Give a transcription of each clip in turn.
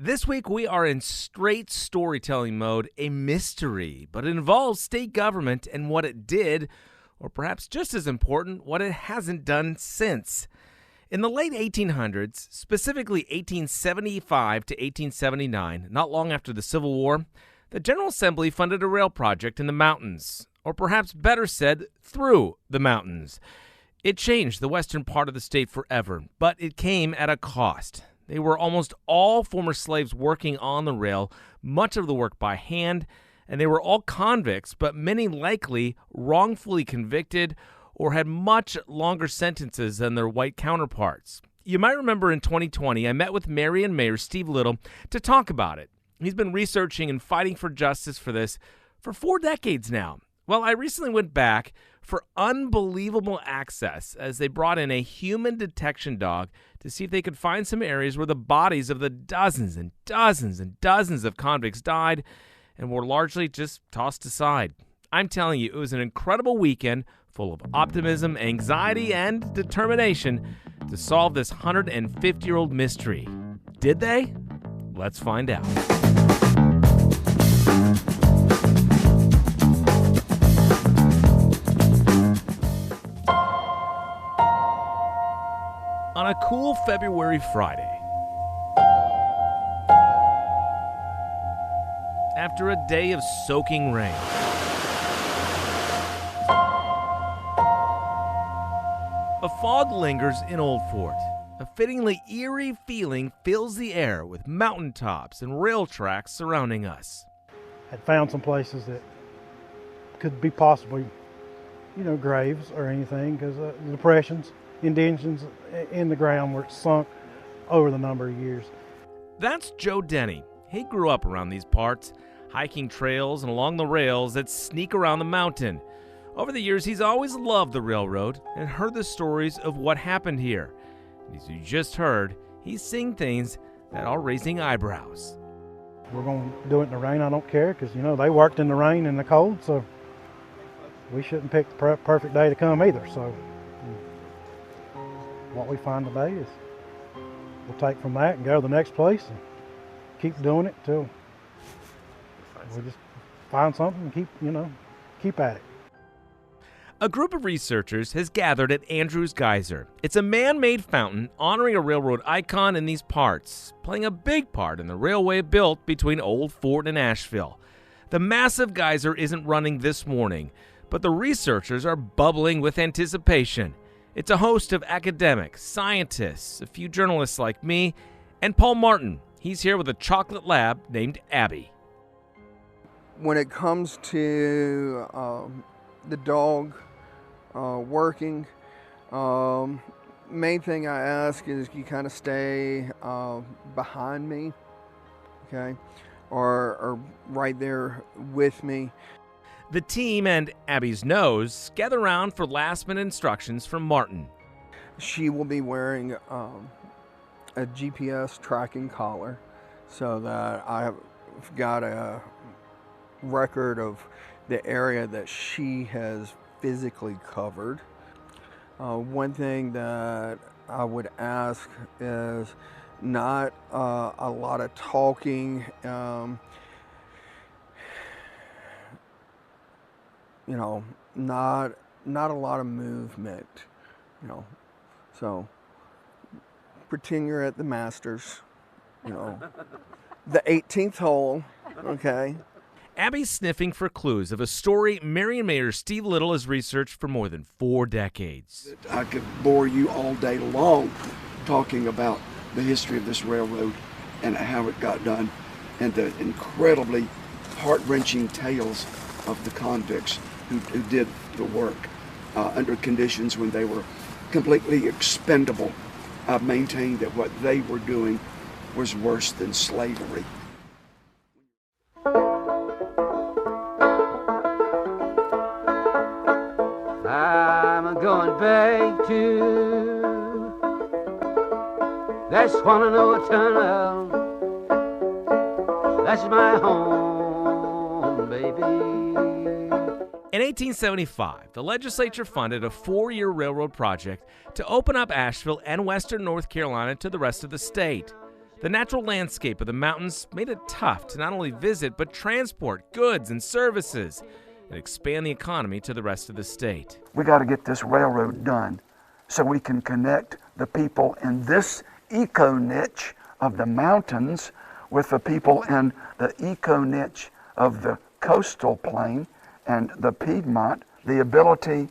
This week we are in straight storytelling mode, a mystery, but it involves state government and what it did, or perhaps just as important, what it hasn't done since. In the late 1800s, specifically 1875 to 1879, not long after the Civil War, the General Assembly funded a rail project in the mountains, or perhaps better said, through the mountains. It changed the western part of the state forever, but it came at a cost. They were almost all former slaves working on the rail, much of the work by hand, and they were all convicts, but many likely wrongfully convicted or had much longer sentences than their white counterparts. You might remember in 2020, I met with Marion Mayor Steve Little to talk about it. He's been researching and fighting for justice for this for 4 decades now. Well, I recently went back for unbelievable access as they brought in a human detection dog to see if they could find some areas where the bodies of the dozens and dozens and dozens of convicts died and were largely just tossed aside. I'm telling you, it was an incredible weekend full of optimism, anxiety, and determination to solve this 150-year-old mystery. Did they? Let's find out. On a cool February Friday, after a day of soaking rain, a fog lingers in Old Fort. A fittingly eerie feeling fills the air with mountaintops and rail tracks surrounding us. Had found some places that could be possibly, graves or anything, because depressions, indentions in the ground were sunk over the number of years. That's Joe Denny. He grew up around these parts, hiking trails and along the rails that sneak around the mountain. Over the years, he's always loved the railroad and heard the stories of what happened here. And as you just heard, he's seeing things that are raising eyebrows. We're going to do it in the rain, I don't care, because, they worked in the rain and the cold, so we shouldn't pick the perfect day to come either. So what we find today is we'll take from that and go to the next place and keep doing it till we just find something and keep at it. A group of researchers has gathered at Andrews Geyser. It's a man-made fountain honoring a railroad icon in these parts, playing a big part in the railway built between Old Fort and Asheville. The massive geyser isn't running this morning, but the researchers are bubbling with anticipation. It's a host of academics, scientists, a few journalists like me, and Paul Martin. He's here with a chocolate lab named Abby. When it comes to the dog working, main thing I ask is you kind of stay behind me, okay, or right there with me. The team and Abby's nose gather around for last-minute instructions from Martin. She will be wearing a GPS tracking collar so that I've got a record of the area that she has physically covered. One thing that I would ask is not a lot of talking, not a lot of movement, so pretend you're at the Masters, the 18th hole, okay? Abby's sniffing for clues of a story Marion Mayor Steve Little has researched for more than 4 decades. I could bore you all day long talking about the history of this railroad and how it got done and the incredibly heart-wrenching tales of the convicts who did the work under conditions when they were completely expendable. I've maintained that what they were doing was worse than slavery. I'm going back to that Swananoa Tunnel. That's my home, baby. In 1875, the legislature funded a 4-year railroad project to open up Asheville and western North Carolina to the rest of the state. The natural landscape of the mountains made it tough to not only visit but transport goods and services and expand the economy to the rest of the state. We got to get this railroad done so we can connect the people in this eco niche of the mountains with the people in the eco niche of the coastal plain and the Piedmont. The ability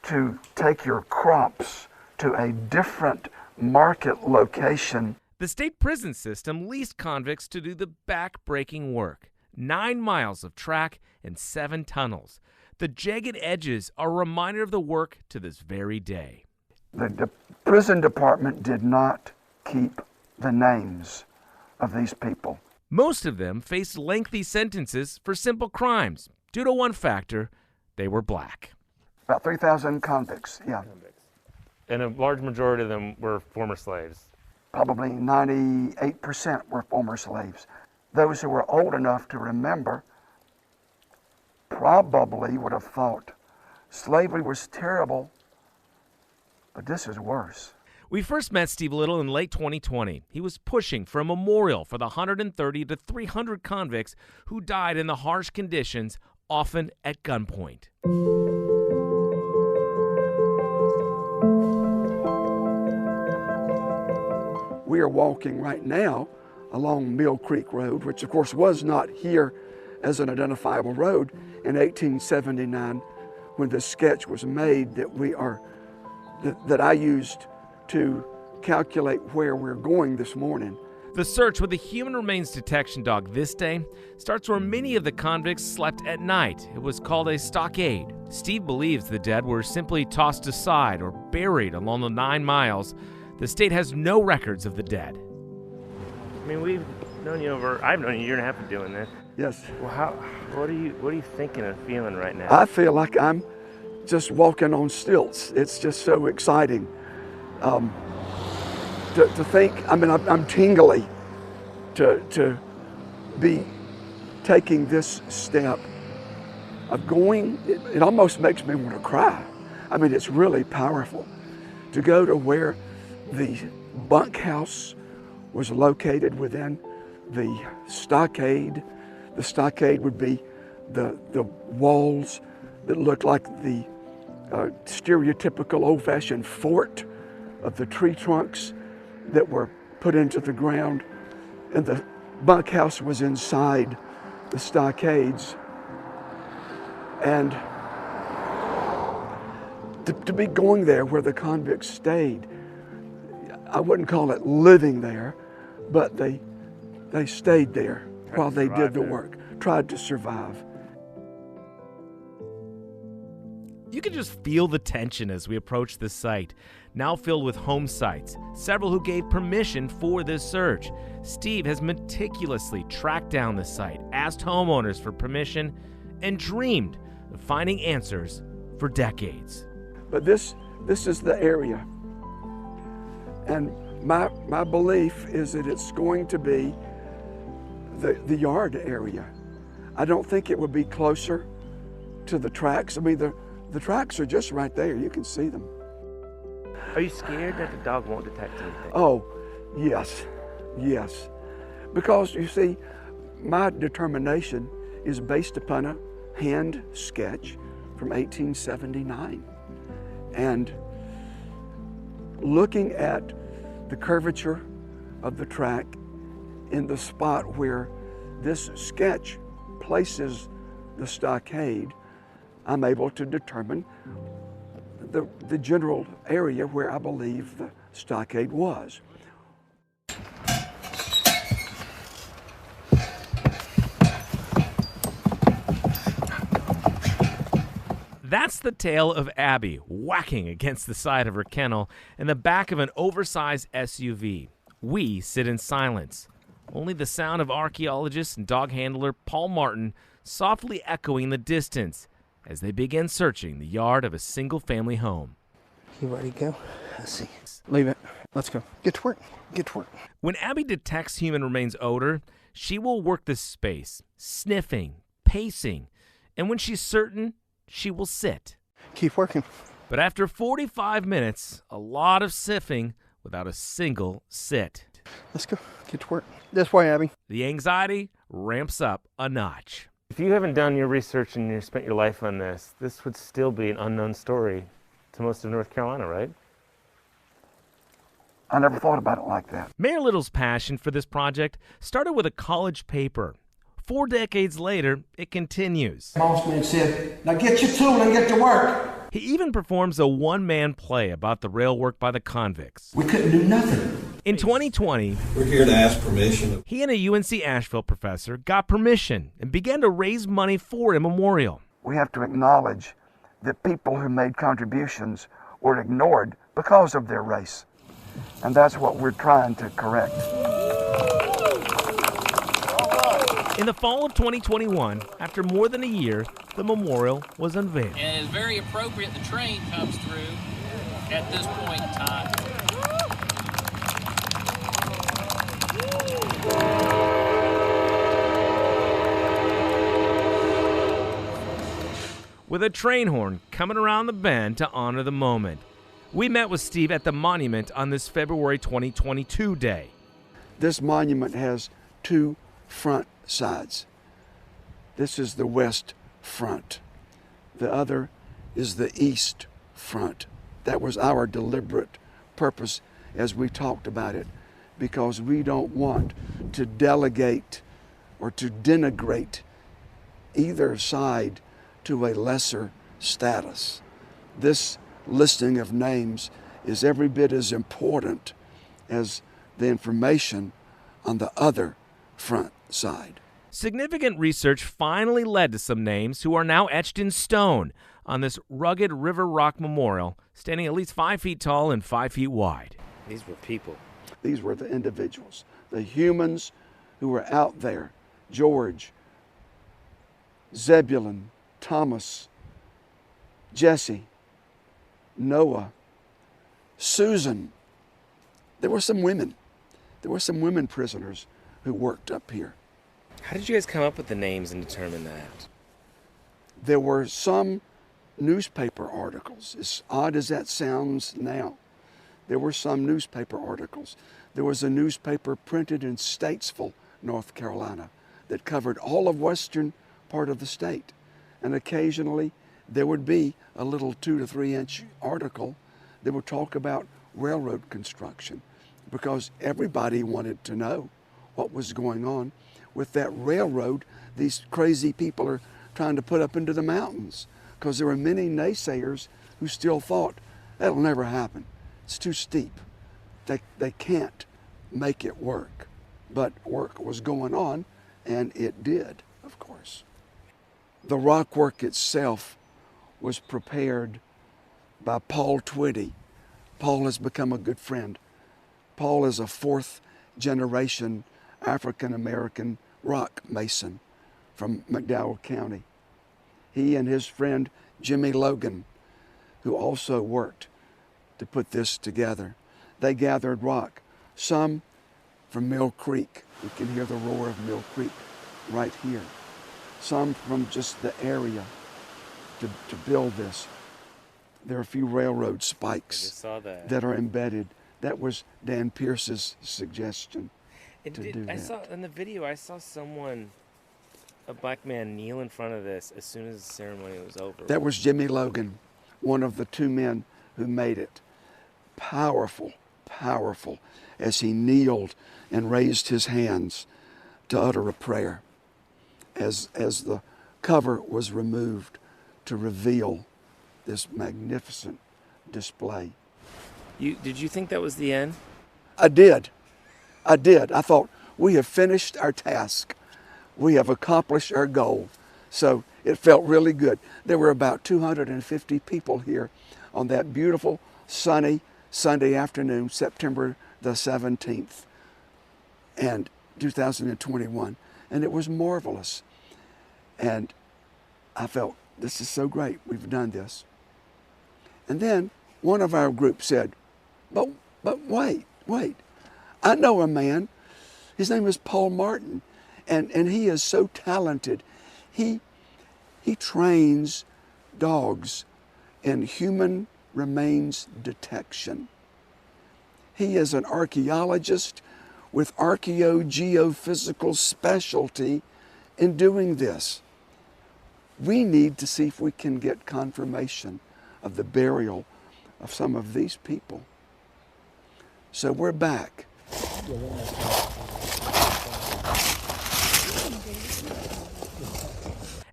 to take your crops to a different market location. The state prison system leased convicts to do the back-breaking work. 9 miles of track and 7 tunnels. The jagged edges are a reminder of the work to this very day. The prison department did not keep the names of these people. Most of them faced lengthy sentences for simple crimes. Due to one factor, they were black. About 3,000 convicts, yeah. And a large majority of them were former slaves. Probably 98% were former slaves. Those who were old enough to remember probably would have thought slavery was terrible, but this is worse. We first met Steve Little in late 2020. He was pushing for a memorial for the 130 to 300 convicts who died in the harsh conditions, often at gunpoint. We are walking right now along Mill Creek Road, which of course was not here as an identifiable road in 1879 when the sketch was made that I used to calculate where we're going this morning. The search with the human remains detection dog this day starts where many of the convicts slept at night. It was called a stockade. Steve believes the dead were simply tossed aside or buried along the 9 miles. The state has no records of the dead. I mean, I've known you a year and a half of doing this. Yes. Well, what are you thinking and feeling right now? I feel like I'm just walking on stilts. It's just so exciting. To think, I mean, I'm tingly to be taking this step of going. It almost makes me want to cry. I mean, it's really powerful to go to where the bunkhouse was located within the stockade. The stockade would be the walls that looked like the stereotypical old-fashioned fort of the tree trunks that were put into the ground, and the bunkhouse was inside the stockades. And to be going there where the convicts stayed, I wouldn't call it living there, but they stayed there while they did the work, tried to survive. You can just feel the tension as we approach the site, now filled with home sites, several who gave permission for this search. Steve has meticulously tracked down the site, asked homeowners for permission, and dreamed of finding answers for decades. But this is the area. And my belief is that it's going to be the yard area. I don't think it would be closer to the tracks. I mean, the tracks are just right there. You can see them. Are you scared that the dog won't detect anything? Oh, yes. Because you see, my determination is based upon a hand sketch from 1879. And looking at the curvature of the track in the spot where this sketch places the stockade, I'm able to determine the general area where I believe the stockade was. That's the tale of Abby whacking against the side of her kennel in the back of an oversized SUV. We sit in silence. Only the sound of archaeologist and dog handler Paul Martin softly echoing the distance as they begin searching the yard of a single-family home. You ready to go? Let's see. Leave it. Let's go. Get to work. When Abby detects human remains odor, she will work the space, sniffing, pacing, and when she's certain, she will sit. Keep working. But after 45 minutes, a lot of sniffing without a single sit. Let's go. Get to work. This way, Abby. The anxiety ramps up a notch. If you haven't done your research and you spent your life on this, this would still be an unknown story to most of North Carolina, right? I never thought about it like that. Mayor Little's passion for this project started with a college paper. 4 decades later, it continues. Boss man said, now get your tool and get to work. He even performs a one-man play about the rail work by the convicts. We couldn't do nothing. In 2020, we're here to ask permission. He and a UNC Asheville professor got permission and began to raise money for a memorial. We have to acknowledge that people who made contributions were ignored because of their race. And that's what we're trying to correct. In the fall of 2021, after more than a year, the memorial was unveiled. And it's very appropriate the train comes through at this point in time. With a train horn coming around the bend to honor the moment. We met with Steve at the monument on this February 2022 day. This monument has 2 front sides. This is the west front. The other is the east front. That was our deliberate purpose as we talked about it, because we don't want to delegate or to denigrate either side to a lesser status. This listing of names is every bit as important as the information on the other front side. Significant research finally led to some names who are now etched in stone on this rugged river rock memorial, standing at least 5 feet tall and 5 feet wide. These were people. These were the individuals, the humans who were out there. George, Zebulon, Thomas, Jesse, Noah, Susan. There were some women. There were some women prisoners who worked up here. How did you guys come up with the names and determine that? There were some newspaper articles, as odd as that sounds now. There were some newspaper articles. There was a newspaper printed in Statesville, North Carolina, that covered all of western part of the state. And occasionally there would be a little 2 to 3 inch article that would talk about railroad construction, because everybody wanted to know what was going on with that railroad these crazy people are trying to put up into the mountains, because there were many naysayers who still thought that'll never happen. It's too steep. They can't make it work. But work was going on, and it did, of course. The rock work itself was prepared by Paul Twitty. Paul has become a good friend. Paul is a 4th generation African-American rock mason from McDowell County. He and his friend Jimmy Logan, who also worked to put this together, they gathered rock, some from Mill Creek. You can hear the roar of Mill Creek right here. Some from just the area to build this. There are a few railroad spikes that are embedded. That was Dan Pierce's suggestion to do that. I saw in the video, I saw someone, a black man, kneel in front of this as soon as the ceremony was over. That was Jimmy Logan, one of the 2 men who made it. Powerful, powerful, as he kneeled and raised his hands to utter a prayer as the cover was removed to reveal this magnificent display. Did you think that was the end? I did. I thought, we have finished our task. We have accomplished our goal. So it felt really good. There were about 250 people here on that beautiful, sunny Sunday afternoon, September the 17th, and 2021. And it was marvelous. And I felt, this is so great, we've done this. And then one of our group said, but wait, I know a man, his name is Paul Martin, and he is so talented. He trains dogs in human remains detection. He is an archaeologist with archaeogeophysical specialty in doing this. We need to see if we can get confirmation of the burial of some of these people. So we're back.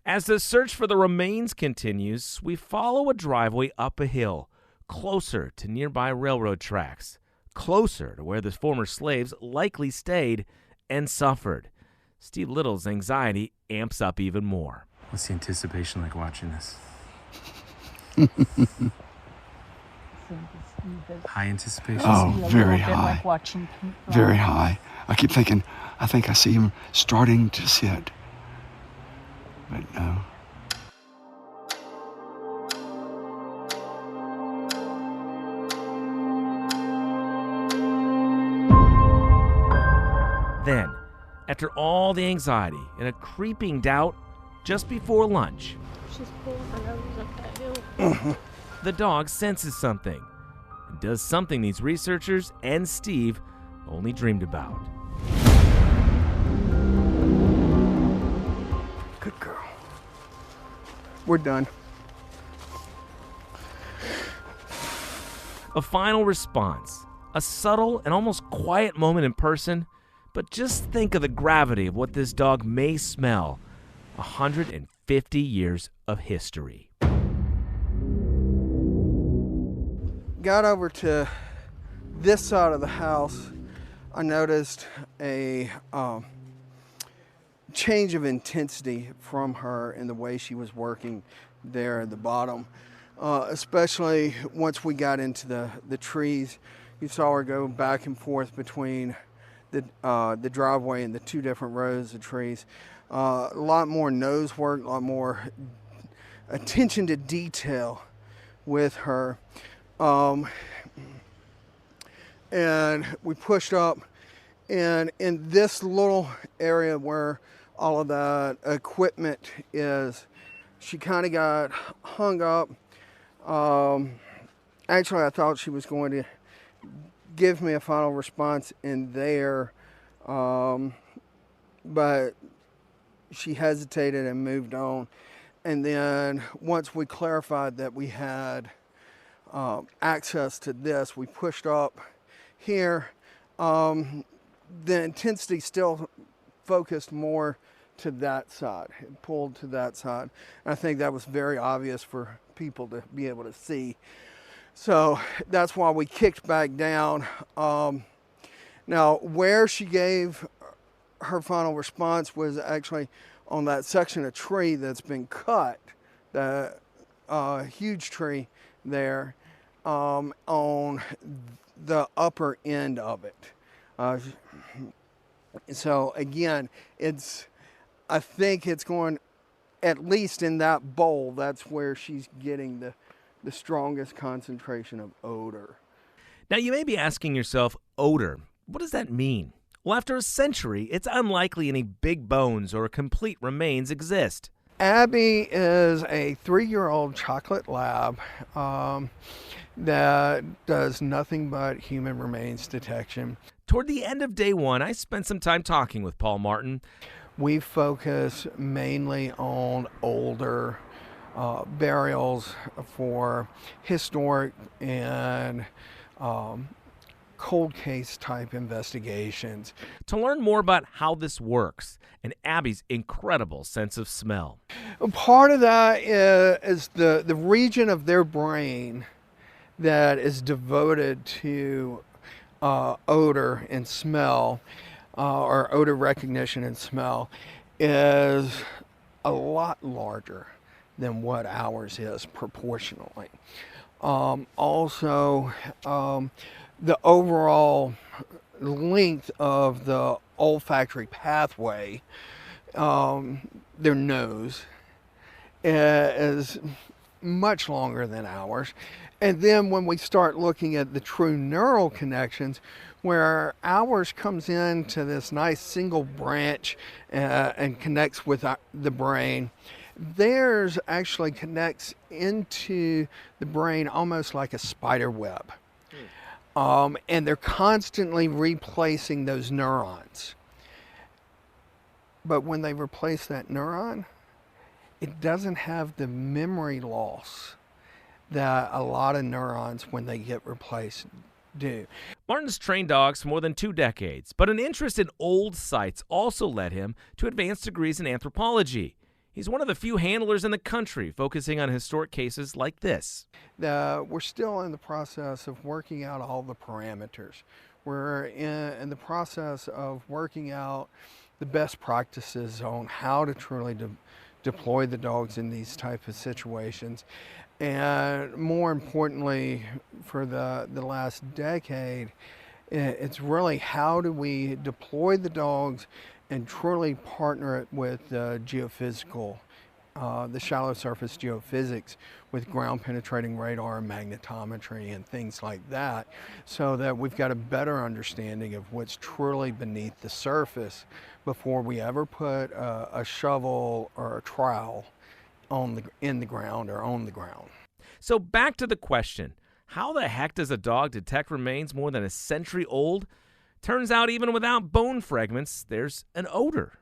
As the search for the remains continues, we follow a driveway up a hill, closer to nearby railroad tracks, closer to where the former slaves likely stayed and suffered. Steve Little's anxiety amps up even more. What's the anticipation like watching this? High anticipation? Oh, very high. Very high. I keep thinking, I think I see him starting to sit. But no. Then, after all the anxiety and a creeping doubt, just before lunch, She's pulling her nose up that hill. the dog senses something and does something these researchers and Steve only dreamed about. Good girl. We're done. A final response, a subtle and almost quiet moment in person, but just think of the gravity of what this dog may smell. 150 years of history. Got over to this side of the house. I noticed a change of intensity from her in the way she was working there at the bottom. Especially once we got into the trees. You saw her go back and forth between the driveway and the two different rows of trees. A lot more nose work, a lot more attention to detail with her. And we pushed up, and in this little area where all of that equipment is, she kind of got hung up. Actually, I thought she was going to give me a final response in there, but she hesitated and moved on. And then once we clarified that we had access to this, we pushed up here. The intensity still focused more to that side. It pulled to that side. And I think that was very obvious for people to be able to see. So that's why we kicked back down. Now, where she gave her final response was actually on that section of tree that's been cut, that huge tree there, on the upper end of it. So again, I think it's going, at least in that bowl, that's where she's getting the strongest concentration of odor. Now, you may be asking yourself, odor, what does that mean? Well, after a century, it's unlikely any big bones or complete remains exist. Abby is a 3-year-old chocolate lab that does nothing but human remains detection. Toward the end of day one, I spent some time talking with Paul Martin. We focus mainly on older burials for historic and cold case type investigations. To learn more about how this works and Abby's incredible sense of smell. Part of that is the region of their brain that is devoted to odor and smell, or odor recognition and smell, is a lot larger than what ours is proportionally. Also, the overall length of the olfactory pathway, their nose, is much longer than ours. And then when we start looking at the true neural connections, where ours comes into this nice single branch and connects with the brain, theirs actually connects into the brain almost like a spider web. And they're constantly replacing those neurons. But when they replace that neuron, it doesn't have the memory loss that a lot of neurons, when they get replaced, do. Martin's trained dogs for more than 2 decades, but an interest in old sites also led him to advanced degrees in anthropology. He's one of the few handlers in the country focusing on historic cases like this. We're still in the process of working out all the parameters. We're in the process of working out the best practices on how to truly deploy the dogs in these type of situations. And more importantly, for the last decade, it's really how do we deploy the dogs and truly partner it with geophysical, the shallow surface geophysics with ground penetrating radar and magnetometry and things like that, so that we've got a better understanding of what's truly beneath the surface before we ever put a shovel or a trowel in the ground or on the ground. So back to the question, how the heck does a dog detect remains more than a century old? Turns out even without bone fragments, there's an odor.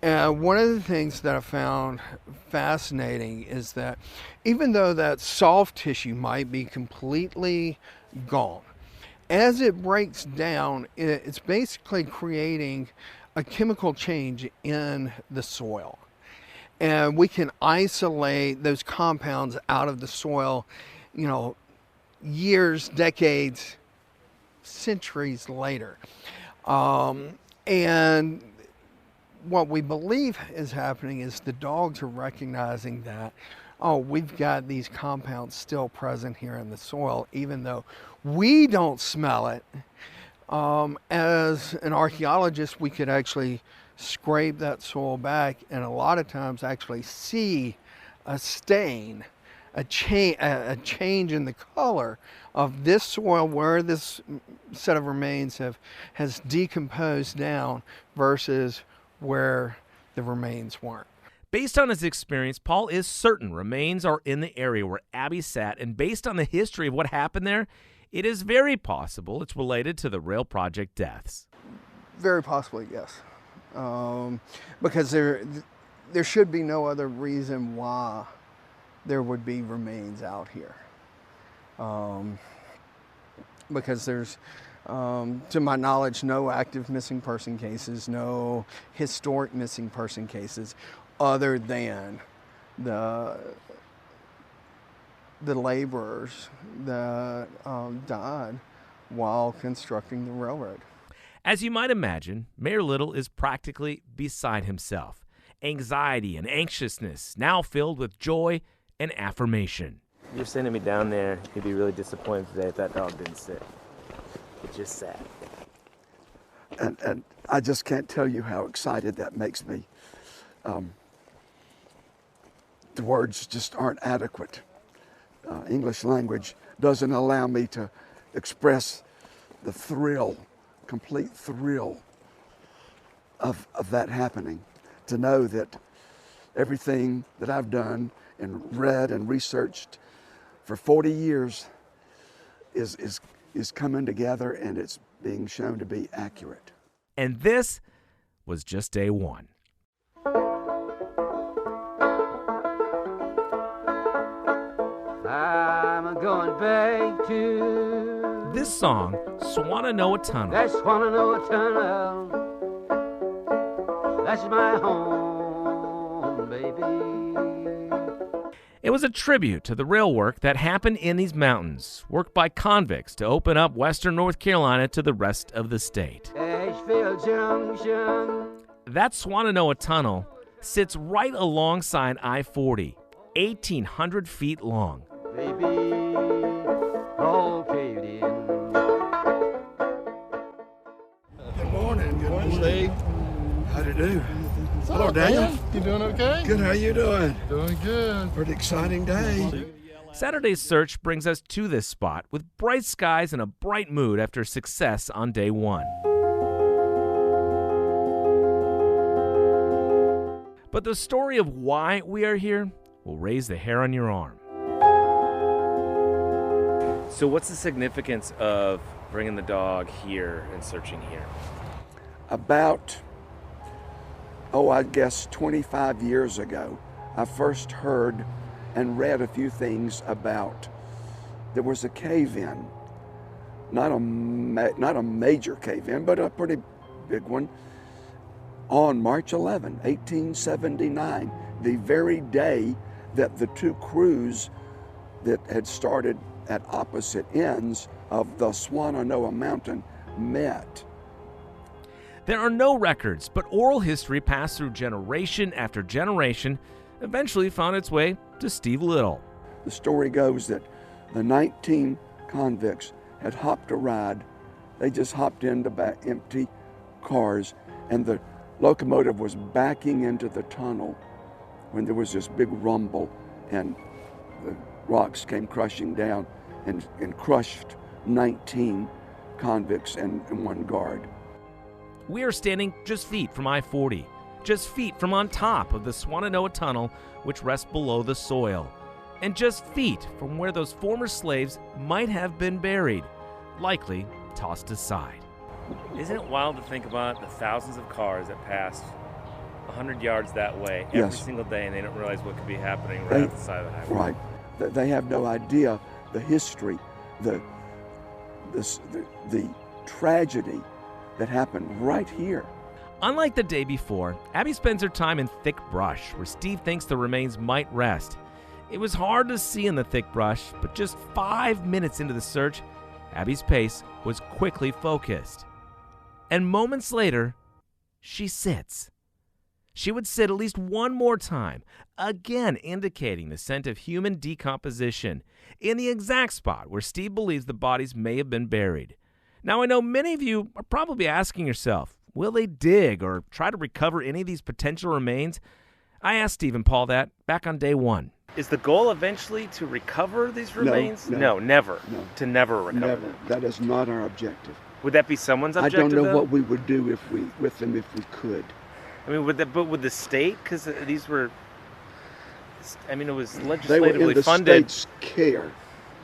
One of the things that I found fascinating is that even though that soft tissue might be completely gone, as it breaks down, it's basically creating a chemical change in the soil. And we can isolate those compounds out of the soil, years, decades, centuries later. And what we believe is happening is the dogs are recognizing that, we've got these compounds still present here in the soil, even though we don't smell it. As an archaeologist, we could actually scrape that soil back and a lot of times actually see a stain, a change in the color of this soil where this set of remains has decomposed down versus where the remains weren't. Based on his experience, Paul is certain remains are in the area where Abby sat, and based on the history of what happened there, it is very possible it's related to the rail project deaths. Very possibly, yes. Because there should be no other reason why there would be remains out here. Because there's, to my knowledge, no active missing person cases, no historic missing person cases, other than the laborers that died while constructing the railroad. As you might imagine, Mayor Little is practically beside himself. Anxiety and anxiousness now filled with joy and affirmation. You're sending me down there. You'd be really disappointed today if that dog didn't sit. It just sat. And I just can't tell you how excited that makes me. The words just aren't adequate. English language doesn't allow me to express the thrill, complete thrill of that happening. To know that everything that I've done and read and researched for 40 years is coming together and it's being shown to be accurate. And this was just day one. I'm going back to This song, Swannanoa Tunnel, that Swannanoa Tunnel. That's my home, baby. it was a tribute to the rail work that happened in these mountains, work by convicts to open up western North Carolina to the rest of the state. Asheville Junction. That Swannanoa Tunnel sits right alongside I-40, 1,800 feet long. Baby, all caved in. Good morning. Good morning, Steve. How do you do? Hello, Daniel. You doing okay? Good. How you doing? Doing good. Pretty exciting day. Saturday's search brings us to this spot with bright skies and a bright mood after success on day one. But the story of why we are here will raise the hair on your arm. So what's the significance of bringing the dog here and searching here? About, I guess 25 years ago, I first heard and read a few things about, there was a cave-in, not a major cave-in, but a pretty big one, on March 11, 1879, the very day that the two crews that had started at opposite ends of the Swannanoa Mountain met. There are no records, but oral history passed through generation after generation, eventually found its way to Steve Little. The story goes that the 19 convicts had hopped a ride. They just hopped into empty cars, and the locomotive was backing into the tunnel when there was this big rumble, and the rocks came crushing down and crushed 19 convicts and one guard. We are standing just feet from I-40, just feet from on top of the Swannanoa Tunnel, which rests below the soil, and just feet from where those former slaves might have been buried, likely tossed aside. Isn't it wild to think about the thousands of cars that pass 100 yards that way every single day, and they don't realize what could be happening right off the side of the highway? Right. They have no idea the history, the tragedy that happened right here. Unlike the day before, Abby spends her time in thick brush, where Steve thinks the remains might rest. It was hard to see in the thick brush, but just 5 minutes into the search, Abby's pace was quickly focused. And moments later, she sits. She would sit at least one more time, again indicating the scent of human decomposition, in the exact spot where Steve believes the bodies may have been buried. Now, I know many of you are probably asking yourself, will they dig or try to recover any of these potential remains? I asked Steve and Paul that back on day one. Is the goal eventually to recover these remains? No, never. No. To never recover Never. them. That is not our objective. Would that be someone's objective? I don't know though? what we would do with them if we could. I mean, would the state? Because these were. I mean, it was They legislatively were in the funded. state's care.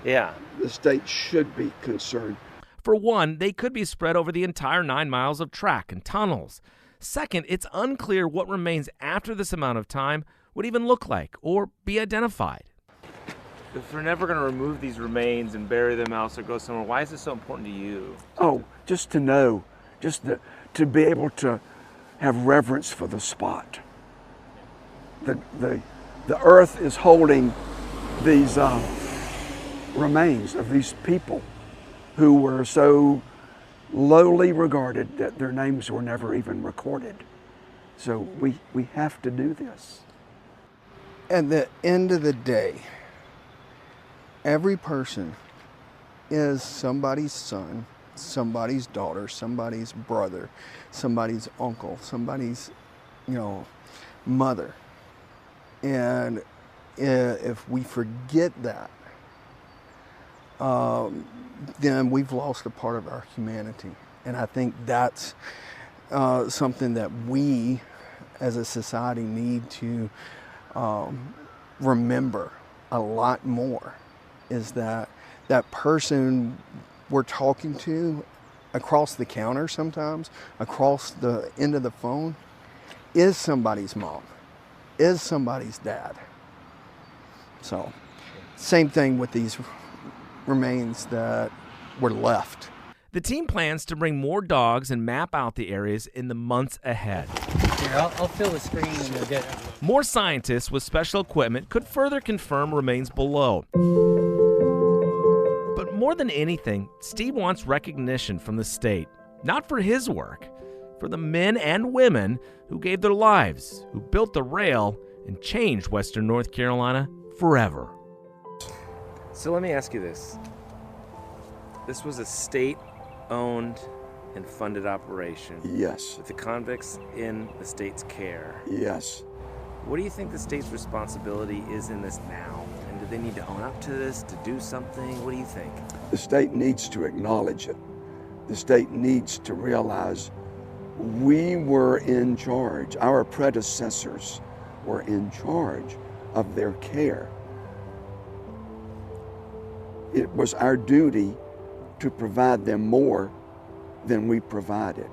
Yeah. The state should be concerned. For one, they could be spread over the entire 9 miles of track and tunnels. Second, it's unclear what remains after this amount of time would even look like or be identified. If they're never going to remove these remains and bury them else or go somewhere, why is this so important to you? Oh, just to know, to be able to have reverence for the spot. The earth is holding these remains of these people who were so lowly regarded that their names were never even recorded. So we have to do this. At the end of the day, every person is somebody's son, somebody's daughter, somebody's brother, somebody's uncle, somebody's, mother. And if we forget that, then we've lost a part of our humanity. And I think that's something that we as a society need to remember a lot more, is that person we're talking to across the counter sometimes, across the end of the phone, is somebody's mom, is somebody's dad. So, same thing with these remains that were left. The team plans to bring more dogs and map out the areas in the months ahead. Here, I'll fill the screen and you'll get it. More scientists with special equipment could further confirm remains below. But more than anything, Steve wants recognition from the state, not for his work, for the men and women who gave their lives, who built the rail and changed Western North Carolina forever. So let me ask you this. This was a state-owned and funded operation. Yes. With the convicts in the state's care. Yes. What do you think the state's responsibility is in this now? And do they need to own up to this, to do something? What do you think? The state needs to acknowledge it. The state needs to realize we were in charge. Our predecessors were in charge of their care. It was our duty to provide them more than we provided.